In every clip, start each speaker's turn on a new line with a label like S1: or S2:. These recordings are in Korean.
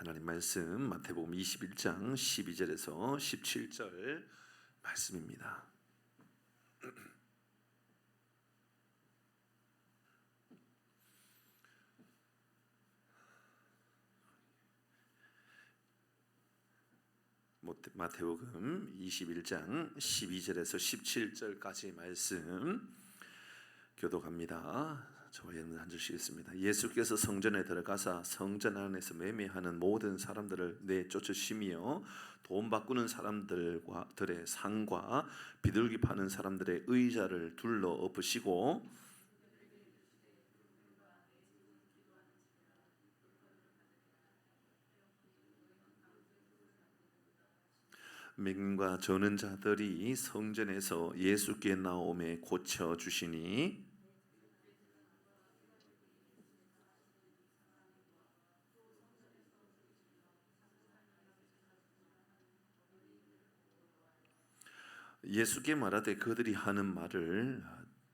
S1: 하나님 말씀 마태복음 21장 12절에서 17절 말씀입니다. 마태복음 21장 12절에서 17절까지 말씀 교독합니다. 저와 여러분 한 절씩 읽습니다. 예수께서 성전에 들어가사 성전 안에서 매매하는 모든 사람들을 내쫓으시며 돈 바꾸는 사람들의 상과 비둘기 파는 사람들의 의자를 둘러 엎으시고 맹인과 저는 자들이 성전에서 예수께 나오매 고쳐 주시니 예수께 말하되 그들이 하는 말을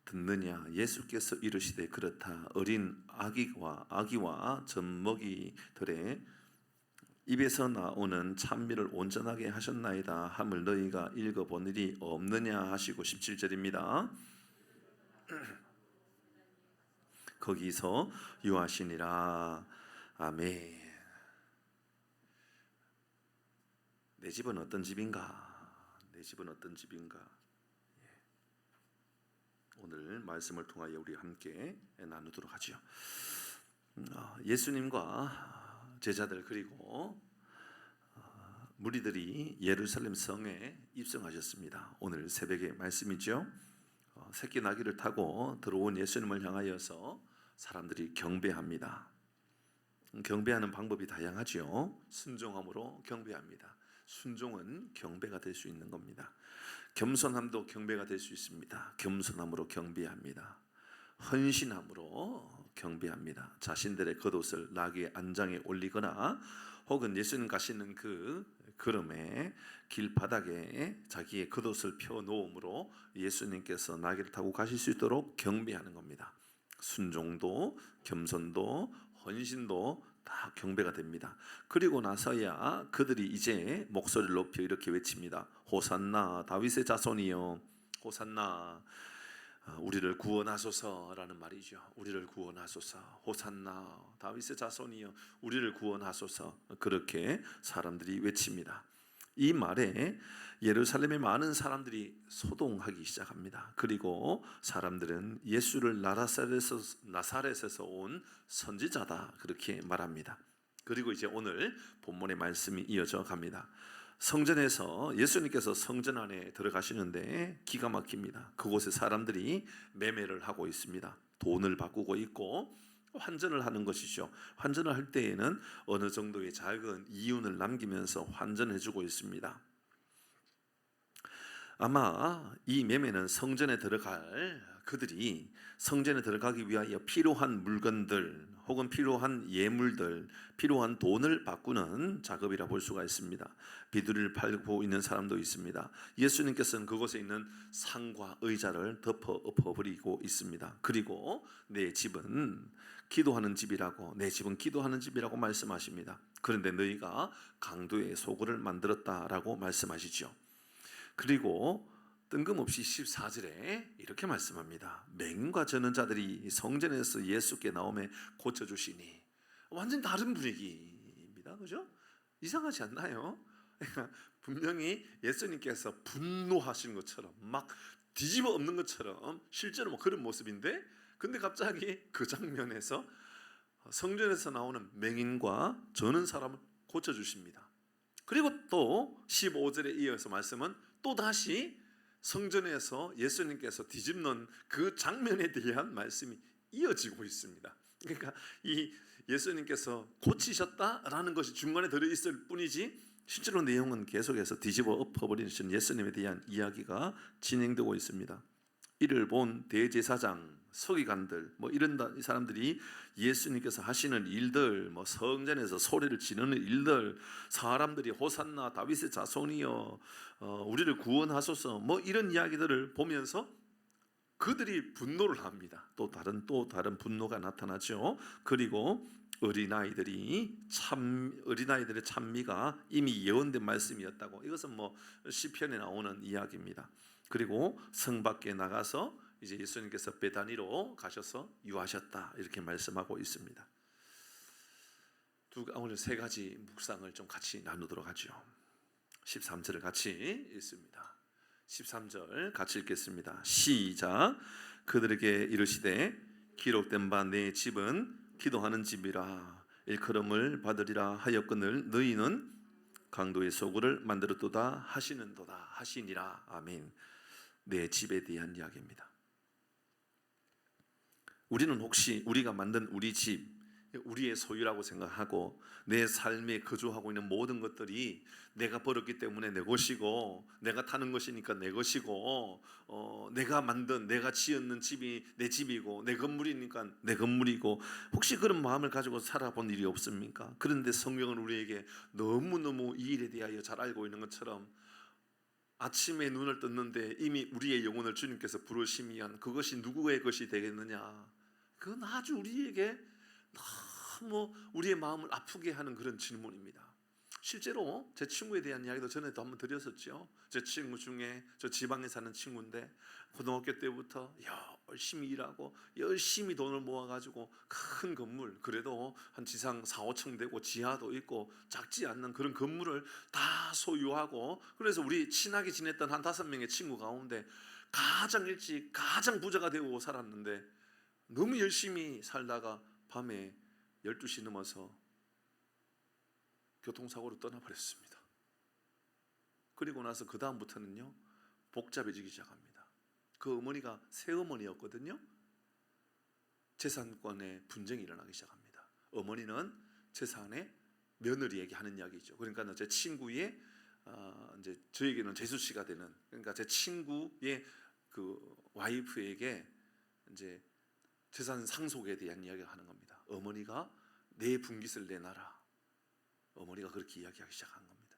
S1: 듣느냐. 예수께서 이르시되 그렇다. 어린 아기와 젖먹이들의 입에서 나오는 찬미를 온전하게 하셨나이다 함을 너희가 읽어본 일이 없느냐 하시고 17절입니다. 거기서 유하시니라. 아멘. 내 집은 어떤 집인가? 내 집은 어떤 집인가? 오늘 말씀을 통하여 우리 함께 나누도록 하죠. 예수님과 제자들 그리고 무리들이 예루살렘 성에 입성하셨습니다. 오늘 새벽의 말씀이죠. 새끼 나귀를 타고 들어온 예수님을 향하여서 사람들이 경배합니다. 경배하는 방법이 다양하죠. 순종함으로 경배합니다. 순종은 경배가 될 수 있는 겁니다. 겸손함도 경배가 될 수 있습니다. 겸손함으로 경배합니다. 헌신함으로 경배합니다. 자신들의 겉옷을 나귀의 안장에 올리거나 혹은 예수님 가시는 그 걸음에 길바닥에 자기의 겉옷을 펴놓음으로 예수님께서 나귀를 타고 가실 수 있도록 경배하는 겁니다. 순종도 겸손도 헌신도 다 경배가 됩니다. 그리고 나서야 그들이 이제 목소리를 높여 이렇게 외칩니다. 호산나 다윗의 자손이여, 호산나 우리를 구원하소서라는 말이죠. 우리를 구원하소서. 호산나 다윗의 자손이여 우리를 구원하소서. 그렇게 사람들이 외칩니다. 이 말에 예루살렘의 많은 사람들이 소동하기 시작합니다. 그리고 사람들은 예수를 나사렛에서 온 선지자다 그렇게 말합니다. 그리고 이제 오늘 본문의 말씀이 이어져 갑니다. 성전에서 예수님께서 성전 안에 들어가시는데 기가 막힙니다. 그곳에 사람들이 매매를 하고 있습니다. 돈을 바꾸고 있고 환전을 하는 것이죠. 환전을 할 때에는 어느 정도의 작은 이윤을 남기면서 환전해주고 있습니다. 아마 이 매매는 그들이 성전에 들어가기 위하여 필요한 물건들 혹은 필요한 예물들, 필요한 돈을 바꾸는 작업이라 볼 수가 있습니다. 비둘기를 팔고 있는 사람도 있습니다. 예수님께서는 그곳에 있는 상과 의자를 엎어버리고 있습니다. 그리고 내 집은 기도하는 집이라고 말씀하십니다. 그런데 너희가 강도의 소굴을 만들었다라고 말씀하시죠. 그리고 뜬금없이 14절에 이렇게 말씀합니다. 맹인과 저는 자들이 성전에서 예수께 나오매 고쳐주시니. 완전 다른 분위기입니다. 그죠? 이상하지 않나요? 그러니까 분명히 예수님께서 분노하신 것처럼 막 뒤집어 엎는 것처럼 실제로 그런 모습인데, 근데 갑자기 그 장면에서 성전에서 나오는 맹인과 저는 사람을 고쳐주십니다. 그리고 또 15절에 이어서 말씀은 또다시 성전에서 예수님께서 뒤집는 그 장면에 대한 말씀이 이어지고 있습니다. 그러니까 이 예수님께서 고치셨다라는 것이 중간에 들어있을 뿐이지 실제로 내용은 계속해서 뒤집어 엎어버리신 예수님에 대한 이야기가 진행되고 있습니다. 이를 본 대제사장, 서기관들 이런 사람들이 예수님께서 하시는 일들, 성전에서 소리를 지르는 일들, 사람들이 호산나 다윗의 자손이여 우리를 구원하소서 이런 이야기들을 보면서 그들이 분노를 합니다. 또 다른 분노가 나타나죠. 그리고 어린아이들의 찬미가 이미 예언된 말씀이었다고. 이것은 뭐 시편에 나오는 이야기입니다. 그리고 성 밖에 나가서 이제 예수님께서 베다니로 가셔서 유하셨다 이렇게 말씀하고 있습니다. 오늘 세 가지 묵상을 좀 같이 나누도록 하죠. 13절을 같이 읽습니다. 13절 같이 읽겠습니다. 시작. 그들에게 이르시되 기록된 바 내 집은 기도하는 집이라 일컬음을 받으리라 하였거늘 너희는 강도의 소굴을 만들었도다 하시는도다 하시니라. 아멘. 내 집에 대한 이야기입니다. 우리는 혹시 우리가 만든 우리 집, 우리의 소유라고 생각하고 내 삶에 거주하고 있는 모든 것들이 내가 벌었기 때문에 내 것이고 내가 타는 것이니까 내 것이고 내가 만든 내가 지었는 집이 내 집이고 내 건물이니까 내 건물이고 혹시 그런 마음을 가지고 살아본 일이 없습니까? 그런데 성경은 우리에게 너무너무 이 일에 대하여 잘 알고 있는 것처럼 아침에 눈을 떴는데 이미 우리의 영혼을 주님께서 부르시면 그것이 누구의 것이 되겠느냐? 그건 아주 우리에게 너무 우리의 마음을 아프게 하는 그런 질문입니다. 실제로 제 친구에 대한 이야기도 전에도 한번 드렸었죠. 제 친구 중에 저 지방에 사는 친구인데 고등학교 때부터 열심히 일하고 열심히 돈을 모아가지고 큰 건물, 그래도 한 지상 4, 5층 되고 지하도 있고 작지 않는 그런 건물을 다 소유하고, 그래서 우리 친하게 지냈던 한 5명의 친구 가운데 가장 일찍 가장 부자가 되고 살았는데 너무 열심히 살다가 밤에 12시 넘어서 교통사고로 떠나버렸습니다. 그리고 나서 그 다음부터는요 복잡해지기 시작합니다. 그 어머니가 새어머니였거든요. 재산권에 분쟁이 일어나기 시작합니다. 어머니는 재산에 며느리에게 하는 이야기죠. 그러니까 제 친구의 이제 저에게는 제수씨가 되는, 그러니까 제 친구의 그 와이프에게 이제 재산 상속에 대한 이야기를 하는 겁니다. 어머니가 내 분깃을 내놔라. 어머니가 그렇게 이야기하기 시작한 겁니다.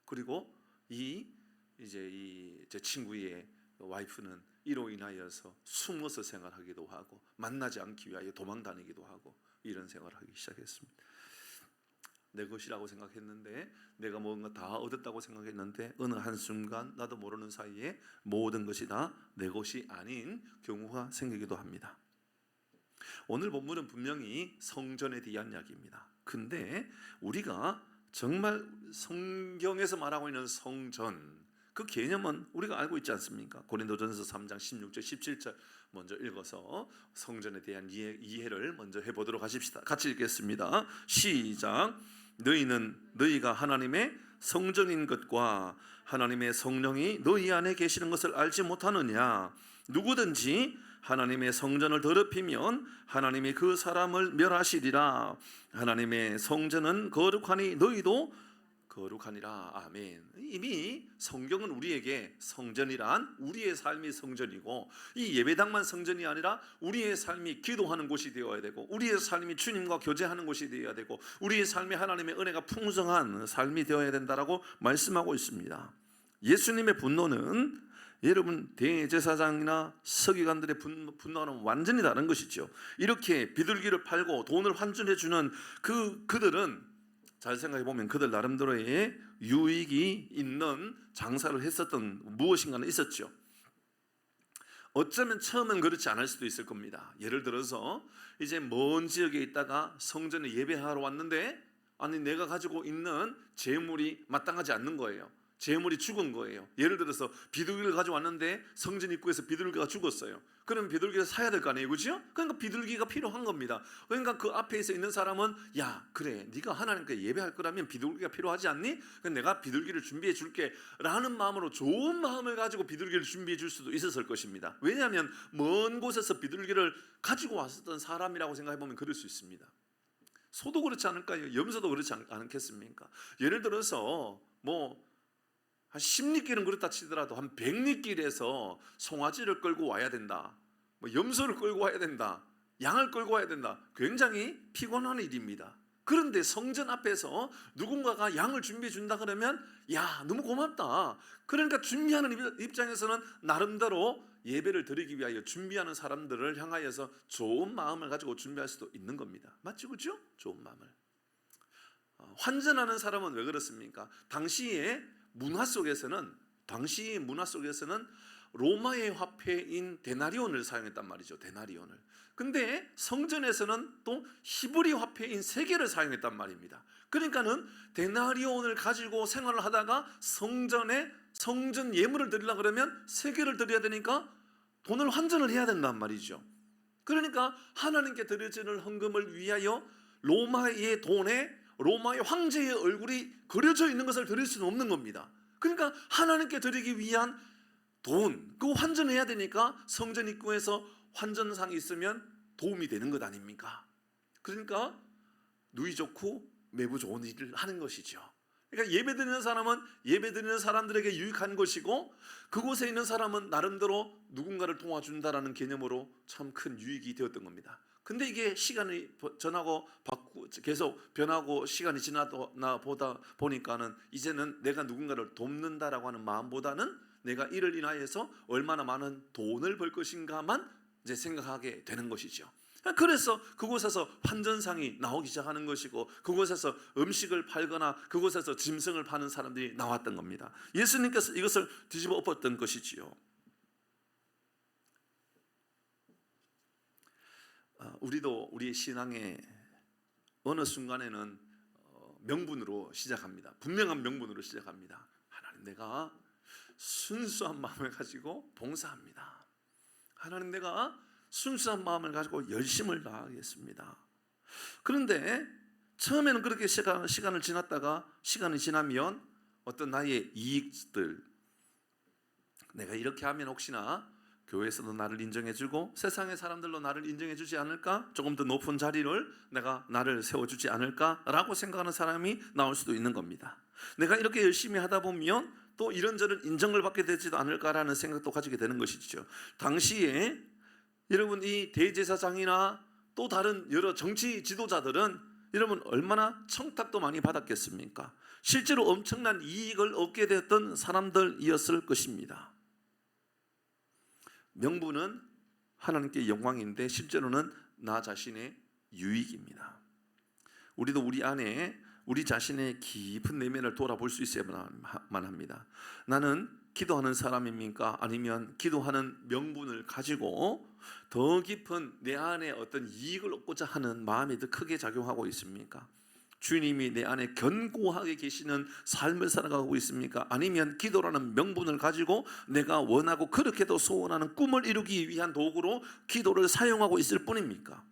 S1: 그리고 제 친구의 와이프는 이로 인하여서 숨어서 생활하기도 하고 만나지 않기 위하여 도망 다니기도 하고 이런 생활을 하기 시작했습니다. 내 것이라고 생각했는데, 내가 뭔가 다 얻었다고 생각했는데 어느 한순간 나도 모르는 사이에 모든 것이 다 내 것이 아닌 경우가 생기기도 합니다. 오늘 본문은 분명히 성전에 대한 이야기입니다. 근데 우리가 정말 성경에서 말하고 있는 성전, 그 개념은 우리가 알고 있지 않습니까? 고린도전서 3장 16절 17절 먼저 읽어서 성전에 대한 이해를 먼저 해보도록 하십시다. 같이 읽겠습니다. 시작. 너희가 하나님의 성전인 것과 하나님의 성령이 너희 안에 계시는 것을 알지 못하느냐? 누구든지 하나님의 성전을 더럽히면 하나님이 그 사람을 멸하시리라. 하나님의 성전은 거룩하니 너희도 거룩하니라. 아멘. 이미 성경은 우리에게 성전이란 우리의 삶이 성전이고, 이 예배당만 성전이 아니라 우리의 삶이 기도하는 곳이 되어야 되고, 우리의 삶이 주님과 교제하는 곳이 되어야 되고, 우리의 삶이 하나님의 은혜가 풍성한 삶이 되어야 된다라고 말씀하고 있습니다. 예수님의 분노는 여러분 대제사장이나 서기관들의 분노와는 완전히 다른 것이죠. 이렇게 비둘기를 팔고 돈을 환전해 주는 그들은 잘 생각해 보면 그들 나름대로의 유익이 있는 장사를 했었던 무엇인가는 있었죠. 어쩌면 처음엔 그렇지 않을 수도 있을 겁니다. 예를 들어서 이제 먼 지역에 있다가 성전에 예배하러 왔는데 아니 내가 가지고 있는 재물이 마땅하지 않는 거예요. 재물이 죽은 거예요. 예를 들어서 비둘기를 가져왔는데 성전 입구에서 비둘기가 죽었어요. 그럼 비둘기를 사야 될 거 아니에요, 그렇죠? 그러니까 비둘기가 필요한 겁니다. 그러니까 그 앞에 있는 사람은 야 그래 네가 하나님께 예배할 거라면 비둘기가 필요하지 않니? 그럼 내가 비둘기를 준비해 줄게 라는 마음으로, 좋은 마음을 가지고 비둘기를 준비해 줄 수도 있었을 것입니다. 왜냐하면 먼 곳에서 비둘기를 가지고 왔었던 사람이라고 생각해 보면 그럴 수 있습니다. 소도 그렇지 않을까요? 염소도 그렇지 않겠습니까? 예를 들어서 한 10리길은 그렇다 치더라도 한 100리길에서 송아지를 끌고 와야 된다, 염소를 끌고 와야 된다, 양을 끌고 와야 된다. 굉장히 피곤한 일입니다. 그런데 성전 앞에서 누군가가 양을 준비해 준다 그러면 야, 너무 고맙다. 그러니까 준비하는 입장에서는 나름대로 예배를 드리기 위하여 준비하는 사람들을 향하여서 좋은 마음을 가지고 준비할 수도 있는 겁니다. 맞죠? 그죠? 좋은 마음을. 환전하는 사람은 왜 그렇습니까? 당시의 문화 속에서는 로마의 화폐인 데나리온을 사용했단 말이죠. 데나리온을. 근데 성전에서는 또 히브리 화폐인 세겔을 사용했단 말입니다. 그러니까는 데나리온을 가지고 생활을 하다가 성전 예물을 드리려고 그러면 세겔을 드려야 되니까 돈을 환전을 해야 된단 말이죠. 그러니까 하나님께 드려지는 헌금을 위하여 로마의 돈에 로마의 황제의 얼굴이 그려져 있는 것을 드릴 수는 없는 겁니다. 그러니까 하나님께 드리기 위한 돈, 그거 환전해야 되니까 성전 입구에서 환전상이 있으면 도움이 되는 것 아닙니까? 그러니까 누이 좋고 매부 좋은 일을 하는 것이죠. 그러니까 예배드리는 사람은 예배드리는 사람들에게 유익한 것이고, 그곳에 있는 사람은 나름대로 누군가를 도와준다라는 개념으로 참 큰 유익이 되었던 겁니다. 근데 이게 시간이 계속 변하고 시간이 지나다 보다 보니까는 이제는 내가 누군가를 돕는다라고 하는 마음보다는 내가 이를 인하여서 얼마나 많은 돈을 벌 것인가만 이제 생각하게 되는 것이죠. 그래서 그곳에서 환전상이 나오기 시작하는 것이고, 그곳에서 음식을 팔거나 그곳에서 짐승을 파는 사람들이 나왔던 겁니다. 예수님께서 이것을 뒤집어 엎었던 것이지요. 우리도 우리의 신앙의 어느 순간에는 명분으로 시작합니다. 분명한 명분으로 시작합니다. 하나님, 내가 순수한 마음을 가지고 봉사합니다. 하나님, 내가 순수한 마음을 가지고 열심을 다하겠습니다. 그런데 처음에는 그렇게 시간을 지났다가 시간이 지나면 어떤 나의 이익들, 내가 이렇게 하면 혹시나 교회에서도 나를 인정해주고 세상의 사람들로 나를 인정해주지 않을까? 조금 더 높은 자리를 나를 세워주지 않을까라고 생각하는 사람이 나올 수도 있는 겁니다. 내가 이렇게 열심히 하다 보면 또 이런저런 인정을 받게 되지도 않을까라는 생각도 가지게 되는 것이죠. 당시에 여러분, 이 대제사장이나 또 다른 여러 정치 지도자들은 여러분 얼마나 청탁도 많이 받았겠습니까? 실제로 엄청난 이익을 얻게 됐던 사람들이었을 것입니다. 명분은 하나님께 영광인데 실제로는 나 자신의 유익입니다. 우리도 우리 안에 우리 자신의 깊은 내면을 돌아볼 수 있어야만 합니다. 나는 기도하는 사람입니까? 아니면 기도하는 명분을 가지고 더 깊은 내 안에 어떤 이익을 얻고자 하는 마음이 더 크게 작용하고 있습니까? 주님이 내 안에 견고하게 계시는 삶을 살아가고 있습니까? 아니면 기도라는 명분을 가지고 내가 원하고 그렇게도 소원하는 꿈을 이루기 위한 도구로 기도를 사용하고 있을 뿐입니까?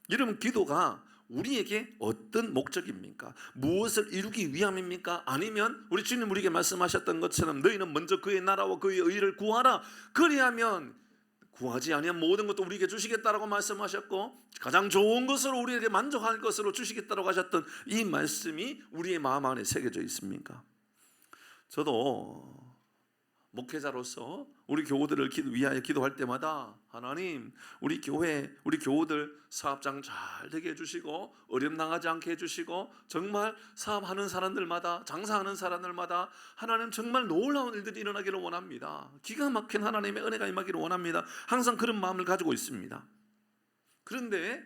S1: 여러분, 기도가 우리에게 어떤 목적입니까? 무엇을 이루기 위함입니까? 아니면 우리 주님 우리에게 말씀하셨던 것처럼 너희는 먼저 그의 나라와 그의 의를 구하라, 그리하면 구하지 아니한 모든 것도 우리에게 주시겠다라고 말씀하셨고, 가장 좋은 것으로 우리에게 만족할 것으로 주시겠다라고 하셨던 이 말씀이 우리의 마음 안에 새겨져 있습니까? 저도 목회자로서 우리 교우들을 위하여 기도할 때마다 하나님, 우리 교회, 우리 교우들 사업장 잘 되게 해주시고 어려움당하지 않게 해주시고, 정말 사업하는 사람들마다, 장사하는 사람들마다 하나님 정말 놀라운 일들이 일어나기를 원합니다. 기가 막힌 하나님의 은혜가 임하기를 원합니다. 항상 그런 마음을 가지고 있습니다. 그런데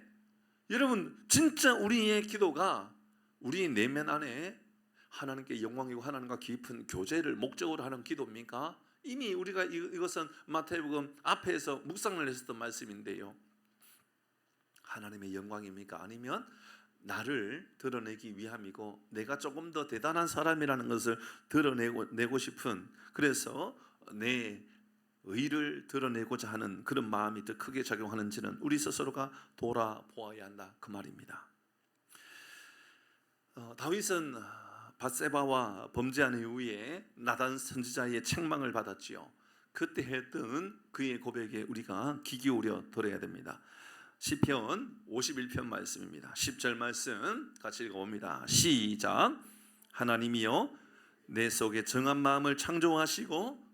S1: 여러분, 진짜 우리의 기도가 우리의 내면 안에 하나님께 영광이고 하나님과 깊은 교제를 목적으로 하는 기도입니까? 이미 우리가 이것은 마태복음 앞에서 묵상을 했었던 말씀인데요, 하나님의 영광입니까? 아니면 나를 드러내기 위함이고 내가 조금 더 대단한 사람이라는 것을 드러내고 싶은, 그래서 내 의를 드러내고자 하는 그런 마음이 더 크게 작용하는지는 우리 스스로가 돌아보아야 한다, 그 말입니다. 다윗은 밧세바와 범죄한 이후에 나단 선지자의 책망을 받았지요. 그때 했던 그의 고백에 우리가 귀 기울여 들어야 됩니다. 시편 51편 말씀입니다. 10절 말씀 같이 읽어봅니다. 시작. 하나님이여, 내 속에 정한 마음을 창조하시고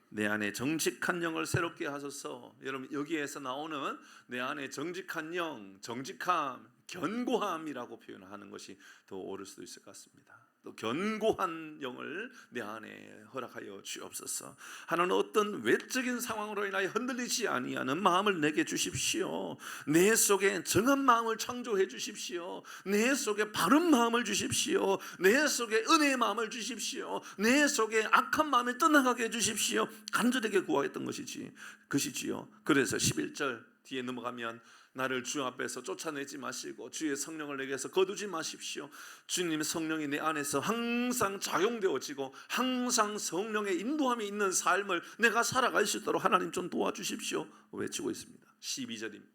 S1: 내 안에 정직한 영을 새롭게 하소서. 여러분, 여기에서 나오는 내 안에 정직한 영, 정직함, 견고함이라고 표현하는 것이 더 옳을 수도 있을 것 같습니다. 또 견고한 영을 내 안에 허락하여 주옵소서. 하나는 어떤 외적인 상황으로 인하여 흔들리지 아니하는 마음을 내게 주십시오. 내 속에 정한 마음을 창조해 주십시오. 내 속에 바른 마음을 주십시오. 내 속에 은혜의 마음을 주십시오. 내 속에 악한 마음을 떠나가게 해 주십시오. 간절하게 구하였던 것이지요. 그래서 11절 뒤에 넘어가면 나를 주 앞에서 쫓아내지 마시고 주의 성령을 내게서 거두지 마십시오. 주님의 성령이 내 안에서 항상 작용되어지고 항상 성령의 인도함이 있는 삶을 내가 살아갈 수 있도록 하나님 좀 도와주십시오 외치고 있습니다. 12절입니다.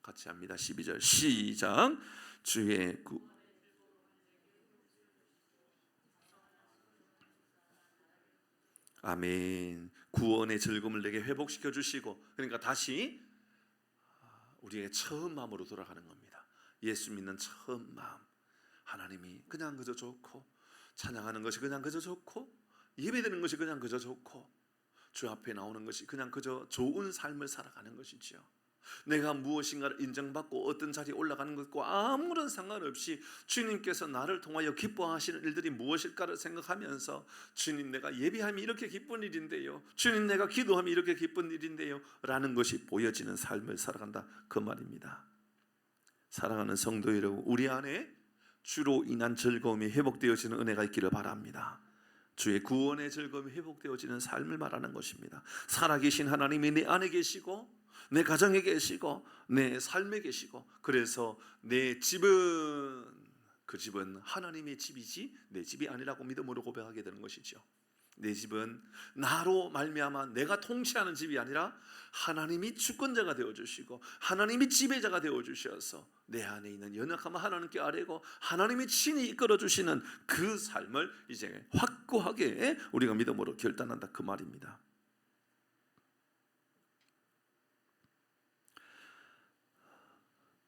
S1: 같이 합니다. 12절 시작. 주의 아멘. 구원의 즐거움을 내게 회복시켜 주시고, 그러니까 다시 우리의 처음 마음으로 돌아가는 겁니다. 예수 믿는 처음 마음. 하나님이 그냥 그저 좋고, 찬양하는 것이 그냥 그저 좋고, 예배드리는 것이 그냥 그저 좋고, 주 앞에 나오는 것이 그냥 그저 좋은 삶을 살아가는 것이지요. 내가 무엇인가를 인정받고 어떤 자리에 올라가는 것과 아무런 상관없이 주님께서 나를 통하여 기뻐하시는 일들이 무엇일까를 생각하면서, 주님 내가 예배함이 이렇게 기쁜 일인데요, 주님 내가 기도함이 이렇게 기쁜 일인데요 라는 것이 보여지는 삶을 살아간다, 그 말입니다. 사랑하는 성도 여러분, 우리 안에 주로 인한 즐거움이 회복되어지는 은혜가 있기를 바랍니다. 주의 구원의 즐거움이 회복되어지는 삶을 말하는 것입니다. 살아계신 하나님이 내 안에 계시고 내 가정에 계시고 내 삶에 계시고, 그래서 내 집은, 그 집은 하나님의 집이지 내 집이 아니라고 믿음으로 고백하게 되는 것이죠. 내 집은 나로 말미암아 내가 통치하는 집이 아니라 하나님이 주권자가 되어주시고 하나님이 지배자가 되어주셔서 내 안에 있는 연약함을 하나님께 아뢰고 하나님이 친히 이끌어주시는 그 삶을 이제 확고하게 우리가 믿음으로 결단한다, 그 말입니다.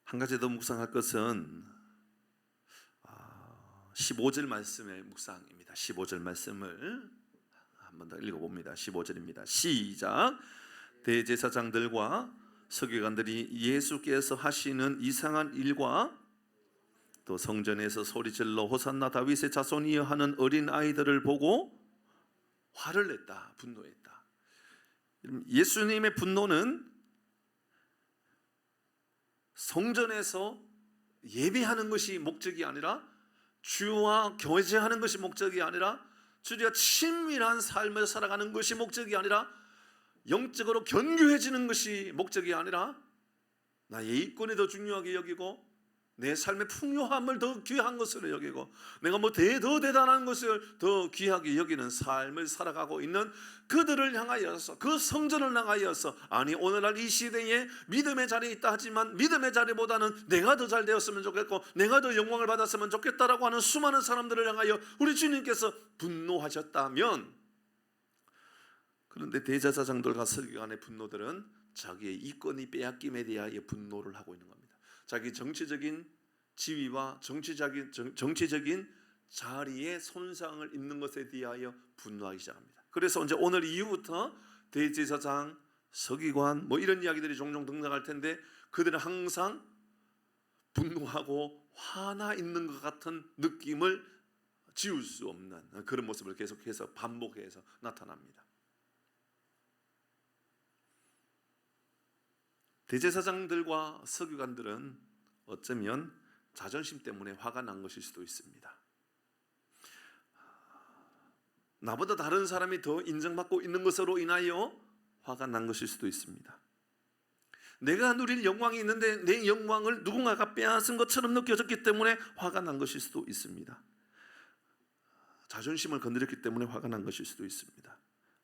S1: 한 가지 더 묵상할 것은 15절 말씀의 묵상입니다. 15절 말씀을 한 번 더 읽어봅니다. 15절입니다. 시작. 대제사장들과 서기관들이 예수께서 하시는 이상한 일과 또 성전에서 소리질러 호산나 다윗의 자손이여 하는 어린 아이들을 보고 화를 냈다, 분노했다. 예수님의 분노는 성전에서 예배하는 것이 목적이 아니라, 주와 교제하는 것이 목적이 아니라, 주와 친밀한 삶을 살아가는 것이 목적이 아니라, 영적으로 견고해지는 것이 목적이 아니라, 나의 이권이 더 중요하게 여기고 내 삶의 풍요함을 더 귀한 것으로 여기고 내가 더 대단한 것을 더 귀하게 여기는 삶을 살아가고 있는 그들을 향하여서, 그 성전을 향하여서, 아니 오늘날 이 시대에 믿음의 자리에 있다 하지만 믿음의 자리보다는 내가 더 잘 되었으면 좋겠고 내가 더 영광을 받았으면 좋겠다라고 하는 수많은 사람들을 향하여 우리 주님께서 분노하셨다면, 그런데 대제사장들과 서기관의 분노들은 자기의 이권이 빼앗김에 대하여 분노를 하고 있는 겁니다. 자기 정치적인 지위와 정치적인 자리에 손상을 입는 것에 대하여 분노하기 시작합니다. 그래서 이제 오늘 이후부터 대제사장, 서기관 이런 이야기들이 종종 등장할 텐데, 그들은 항상 분노하고 화나 있는 것 같은 느낌을 지울 수 없는 그런 모습을 계속해서 반복해서 나타납니다. 대제사장들과 서기관들은 어쩌면 자존심 때문에 화가 난 것일 수도 있습니다. 나보다 다른 사람이 더 인정받고 있는 것으로 인하여 화가 난 것일 수도 있습니다. 내가 누릴 영광이 있는데 내 영광을 누군가가 빼앗은 것처럼 느껴졌기 때문에 화가 난 것일 수도 있습니다. 자존심을 건드렸기 때문에 화가 난 것일 수도 있습니다.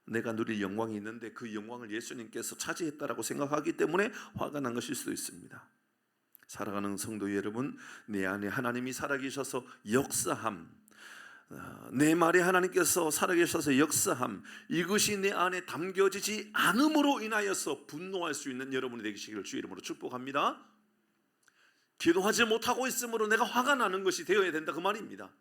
S1: 내가 누릴 영광이 있는데 그 영광을 예수님께서 차지했다라고 생각하기 때문에 화가 난 것일 수도 있습니다. 사랑하는 성도 여러분, 내 안에 하나님이 살아계셔서 역사함, 내 말에 하나님께서 살아계셔서 역사함, 이것이 내 안에 담겨지지 않음으로 인하여서 분노할 수 있는 여러분이 되시기를 주의 이름으로 축복합니다. 기도하지 못하고 있으므로 내가 화가 나는 것이 되어야 된다, 그 말입니다.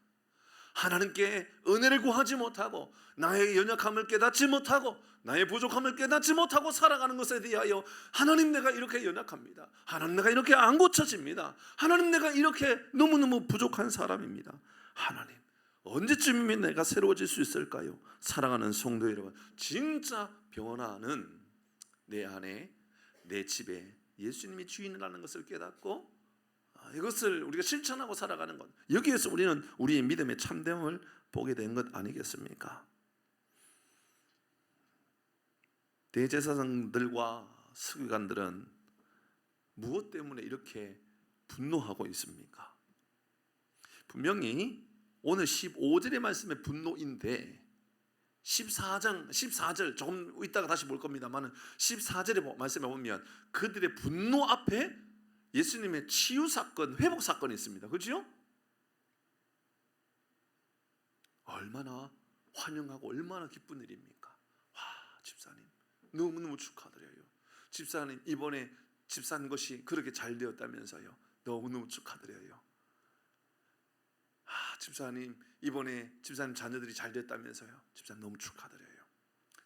S1: 하나님께 은혜를 구하지 못하고 나의 연약함을 깨닫지 못하고 나의 부족함을 깨닫지 못하고 살아가는 것에 대하여 하나님 내가 이렇게 연약합니다. 하나님 내가 이렇게 안 고쳐집니다. 하나님 내가 이렇게 너무너무 부족한 사람입니다. 하나님 언제쯤이면 내가 새로워질 수 있을까요? 사랑하는 성도 여러분, 진짜 변화는 내 안에 내 집에 예수님이 주인이라는 것을 깨닫고 이것을 우리가 실천하고 살아가는 것, 여기에서 우리는 우리의 믿음의 참됨을 보게 된 것 아니겠습니까? 대제사장들과 서기관들은 무엇 때문에 이렇게 분노하고 있습니까? 분명히 오늘 15절의 말씀의 분노인데 14절 조금 이따가 다시 볼 겁니다만 14절의 말씀에 보면 그들의 분노 앞에 예수님의 치유 사건, 회복 사건이 있습니다. 그렇죠? 얼마나 환영하고 얼마나 기쁜 일입니까? 와, 집사님 너무너무 축하드려요. 집사님 이번에 집 산 것이 그렇게 잘 되었다면서요. 너무너무 축하드려요. 집사님 이번에 집사님 자녀들이 잘 됐다면서요. 집사님 너무 축하드려요.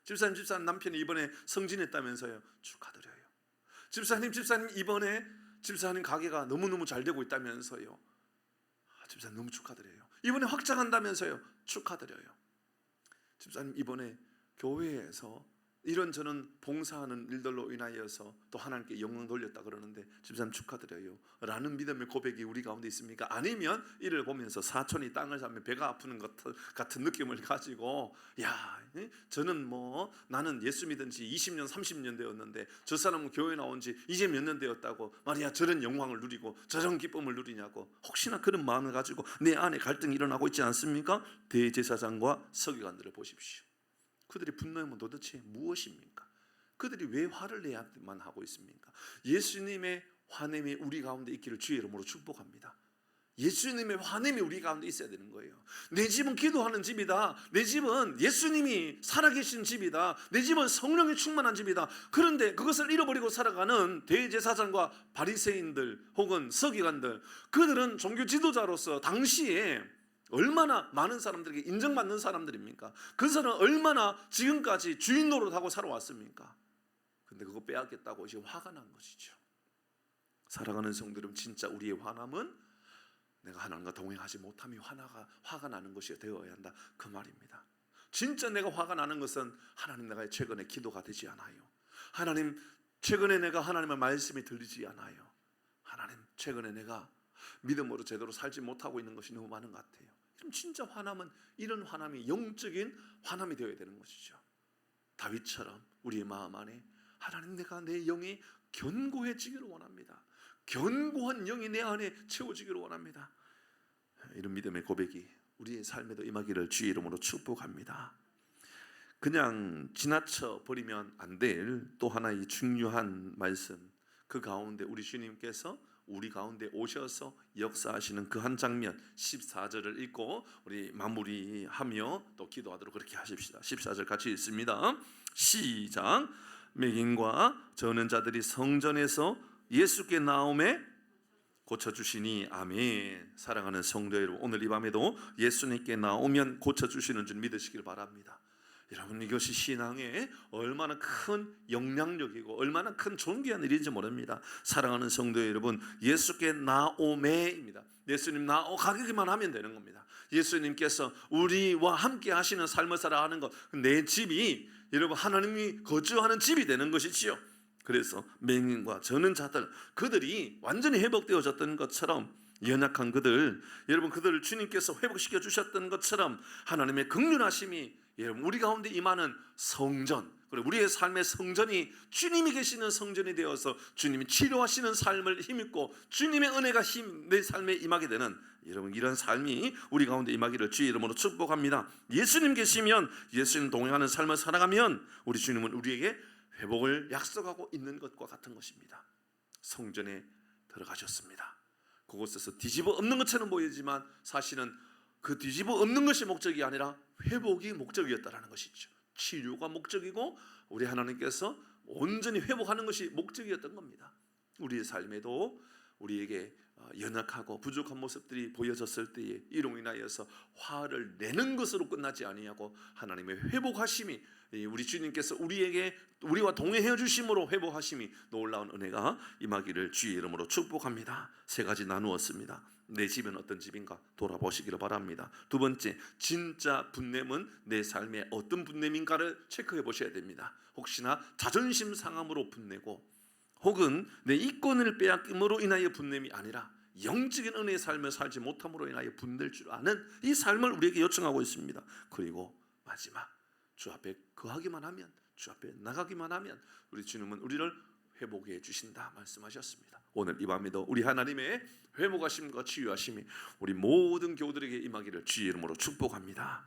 S1: 집사님 남편이 이번에 성진했다면서요. 축하드려요. 집사님 이번에 집사님 가게가 너무너무 잘 되고 있다면서요. 집사님 너무 축하드려요. 이번에 확장한다면서요. 축하드려요. 집사님 이번에 교회에서 이런저런 봉사하는 일들로 인하여서 또 하나님께 영광 돌렸다 그러는데 집사님 축하드려요 라는 믿음의 고백이 우리 가운데 있습니까? 아니면 이를 보면서 사촌이 땅을 사면 배가 아프는 것 같은 느낌을 가지고 저는 나는 예수 믿은 지 20년 30년 되었는데 저 사람은 교회 나온 지 이제 몇 년 되었다고 말이야 저런 영광을 누리고 저런 기쁨을 누리냐고 혹시나 그런 마음을 가지고 내 안에 갈등이 일어나고 있지 않습니까? 대제사장과 서기관들을 보십시오. 그들이 분노하면 도대체 무엇입니까? 그들이 왜 화를 내야만 하고 있습니까? 예수님의 화냄이 우리 가운데 있기를 주의 이름으로 축복합니다. 예수님의 화냄이 우리 가운데 있어야 되는 거예요. 내 집은 기도하는 집이다. 내 집은 예수님이 살아계신 집이다. 내 집은 성령이 충만한 집이다. 그런데 그것을 잃어버리고 살아가는 대제사장과 바리새인들 혹은 서기관들, 그들은 종교 지도자로서 당시에 얼마나 많은 사람들에게 인정받는 사람들입니까? 그 사람은 얼마나 지금까지 주인 노릇하고 살아왔습니까? 근데 그거 빼앗겠다고 지금 화가 난 것이죠. 사랑하는 성도 여러분, 진짜 우리의 화남은 내가 하나님과 동행하지 못함이 화가 나는 것이 되어야 한다, 그 말입니다. 진짜 내가 화가 나는 것은 하나님 내가 최근에 기도가 되지 않아요. 하나님 최근에 내가 하나님의 말씀이 들리지 않아요. 하나님 최근에 내가 믿음으로 제대로 살지 못하고 있는 것이 너무 많은 것 같아요. 그럼 진짜 화남은 이런 화남이 영적인 화남이 되어야 되는 것이죠. 다윗처럼 우리의 마음 안에 하나님 내가 내 영이 견고해지기를 원합니다. 견고한 영이 내 안에 채워지기를 원합니다. 이런 믿음의 고백이 우리의 삶에도 임하기를 주의 이름으로 축복합니다. 그냥 지나쳐 버리면 안 될 또 하나의 중요한 말씀, 그 가운데 우리 주님께서 우리 가운데 오셔서 역사하시는 그 한 장면 14절을 읽고 우리 마무리하며 또 기도하도록 그렇게 하십시다. 14절 같이 읽습니다. 시작. 맹인과 저는 자들이 성전에서 예수께 나오매 고쳐주시니 아멘. 사랑하는 성도 여러분, 오늘 이 밤에도 예수님께 나오면 고쳐주시는 줄 믿으시길 바랍니다. 여러분, 이것이 신앙에 얼마나 큰 영향력이고 얼마나 큰 존귀한 일인지 모릅니다. 사랑하는 성도 여러분, 예수께 나오매입니다. 예수님 가기만 하면 되는 겁니다. 예수님께서 우리와 함께 하시는 삶을 살아가는 것, 내 집이 여러분 하나님이 거주하는 집이 되는 것이지요. 그래서 맹인과 저는 자들, 그들이 완전히 회복되어졌던 것처럼 연약한 그들, 여러분 그들을 주님께서 회복시켜 주셨던 것처럼 하나님의 긍휼하심이 여러분 우리 가운데 임하는 성전, 그리고 우리의 삶의 성전이 주님이 계시는 성전이 되어서 주님이 치료하시는 삶을 힘입고 주님의 은혜가 내 삶에 임하게 되는 여러분 이런 삶이 우리 가운데 임하기를 주의 이름으로 축복합니다. 예수님 계시면, 예수님 동행하는 삶을 살아가면 우리 주님은 우리에게 회복을 약속하고 있는 것과 같은 것입니다. 성전에 들어가셨습니다. 그곳에서 뒤집어 엎는 것처럼 보이지만 사실은 그 뒤집어 엎는 것이 목적이 아니라 회복이 목적이었다라는 것이죠. 치료가 목적이고 우리 하나님께서 온전히 회복하는 것이 목적이었던 겁니다. 우리의 삶에도 우리에게 연약하고 부족한 모습들이 보여졌을 때에 이로 인하여서 화를 내는 것으로 끝나지 아니하고 하나님의 회복하심이, 우리 주님께서 우리와 동행해 주심으로 회복하심이 놀라운 은혜가 임하기를 주의 이름으로 축복합니다. 세 가지 나누었습니다. 내 집은 어떤 집인가 돌아보시기를 바랍니다. 두 번째, 진짜 분냄은 내 삶에 어떤 분냄인가를 체크해 보셔야 됩니다. 혹시나 자존심 상함으로 분내고 혹은 내 이권을 빼앗김으로 인하여 분냄이 아니라 영적인 은혜의 삶을 살지 못함으로 인하여 분낼 줄 아는 이 삶을 우리에게 요청하고 있습니다. 그리고 마지막, 주 앞에 거하기만 하면, 주 앞에 나가기만 하면 우리 주님은 우리를 회복해 주신다 말씀하셨습니다. 오늘 이 밤에도 우리 하나님의 회복하심과 치유하심이 우리 모든 교우들에게 임하기를 주의 이름으로 축복합니다.